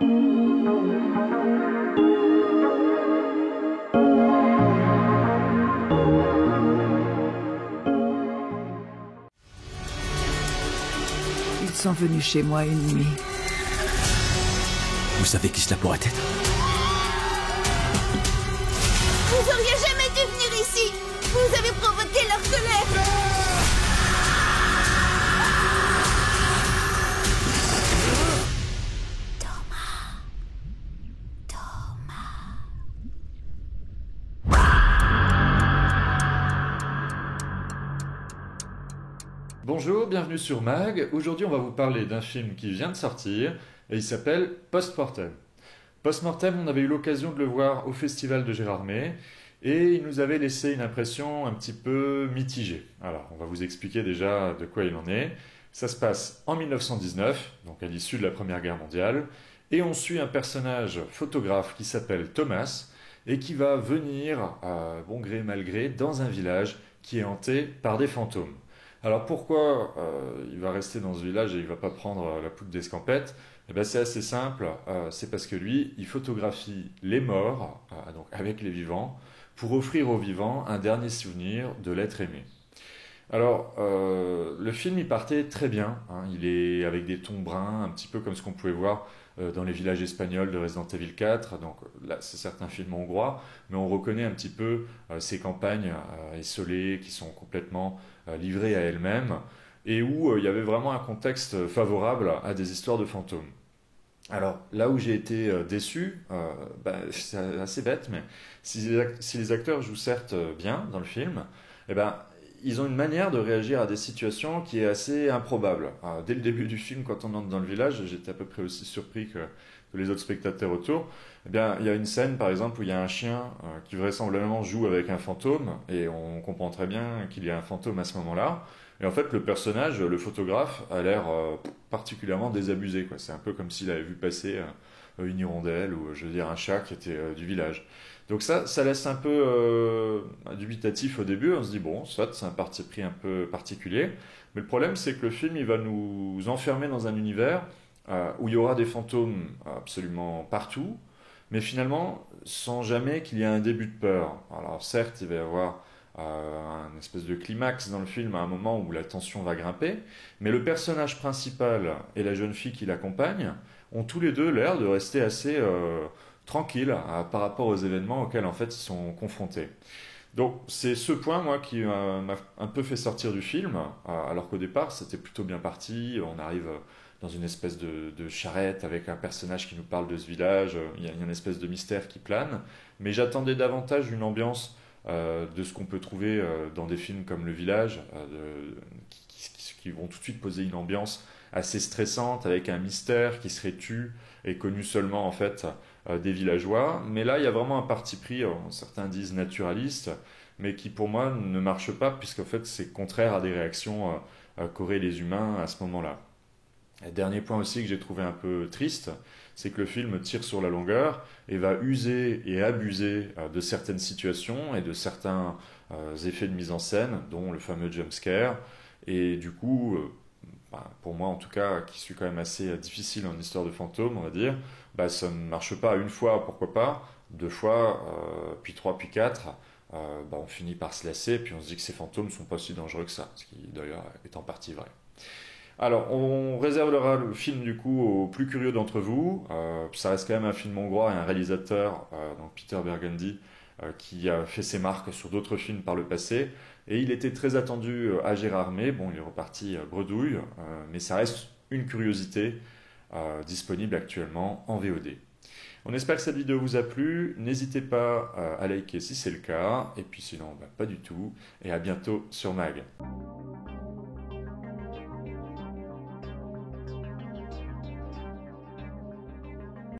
Ils sont venus chez moi une nuit. Vous savez qui cela pourrait être? Vous auriez jamais dû venir ici. Vous avez provoqué leur colère. Bonjour, bienvenue sur Mag. Aujourd'hui, on va vous parler d'un film qui vient de sortir et il s'appelle Post-Mortem. Post-Mortem, on avait eu l'occasion de le voir au Festival de Gérardmer et il nous avait laissé une impression un petit peu mitigée. Alors, on va vous expliquer déjà de quoi il en est. Ça se passe en 1919, donc à l'issue de la Première Guerre mondiale, et on suit un personnage photographe qui s'appelle Thomas et qui va venir, bon gré mal gré, dans un village qui est hanté par des fantômes. Alors pourquoi il va rester dans ce village et il ne va pas prendre la poudre d'escampette? Eh bien, c'est assez simple, c'est parce que lui, il photographie les morts, donc avec les vivants, pour offrir aux vivants un dernier souvenir de l'être aimé. Alors, le film, il partait très bien, hein, il est avec des tons bruns, un petit peu comme ce qu'on pouvait voir dans les villages espagnols de Resident Evil 4, donc là c'est certains films hongrois, mais on reconnaît un petit peu ces campagnes isolées qui sont complètement livrées à elles-mêmes, et où il y avait vraiment un contexte favorable à des histoires de fantômes. Alors là où j'ai été déçu, c'est assez bête, mais si les acteurs jouent certes bien dans le film, eh ben, ils ont une manière de réagir à des situations qui est assez improbable. Dès le début du film, quand on entre dans le village, j'étais à peu près aussi surpris que les autres spectateurs autour. Eh bien, il y a une scène, par exemple, où il y a un chien qui vraisemblablement joue avec un fantôme, et on comprend très bien qu'il y a un fantôme à ce moment-là. Et en fait, le personnage, le photographe, a l'air particulièrement désabusé, quoi. C'est un peu comme s'il avait vu passer une hirondelle ou, je veux dire, un chat qui était du village. Donc ça laisse un peu dubitatif au début. On se dit, bon, soit c'est un parti pris un peu particulier. Mais le problème, c'est que le film, il va nous enfermer dans un univers où il y aura des fantômes absolument partout, mais finalement, sans jamais qu'il y ait un début de peur. Alors certes, il va y avoir un espèce de climax dans le film à un moment où la tension va grimper, mais le personnage principal et la jeune fille qui l'accompagne ont tous les deux l'air de rester assez tranquilles par rapport aux événements auxquels en fait ils sont confrontés. Donc c'est ce point moi qui m'a un peu fait sortir du film, alors qu'au départ c'était plutôt bien parti, on arrive dans une espèce de charrette avec un personnage qui nous parle de ce village, il y a une espèce de mystère qui plane, mais j'attendais davantage une ambiance de ce qu'on peut trouver dans des films comme Le Village, qui vont tout de suite poser une ambiance assez stressante, avec un mystère qui serait tu et connu seulement en fait des villageois. Mais là, il y a vraiment un parti pris, certains disent naturaliste, mais qui pour moi ne marche pas, puisqu'en fait c'est contraire à des réactions qu'auraient les humains à ce moment-là. Et dernier point aussi que j'ai trouvé un peu triste, c'est que le film tire sur la longueur et va user et abuser de certaines situations et de certains effets de mise en scène, dont le fameux jump scare. Et du coup, pour moi en tout cas, qui suis quand même assez difficile en histoire de fantômes, on va dire, ça ne marche pas une fois, pourquoi pas, deux fois, puis trois, puis quatre. On finit par se lasser, puis on se dit que ces fantômes ne sont pas si dangereux que ça, ce qui d'ailleurs est en partie vrai. Alors, on réservera le film du coup aux plus curieux d'entre vous. Ça reste quand même un film hongrois et un réalisateur, donc Peter Bergendy, qui a fait ses marques sur d'autres films par le passé. Et il était très attendu à Gérardmer. Bon, il est reparti bredouille, mais ça reste une curiosité disponible actuellement en VOD. On espère que cette vidéo vous a plu. N'hésitez pas à liker si c'est le cas. Et puis sinon, pas du tout. Et à bientôt sur Mag.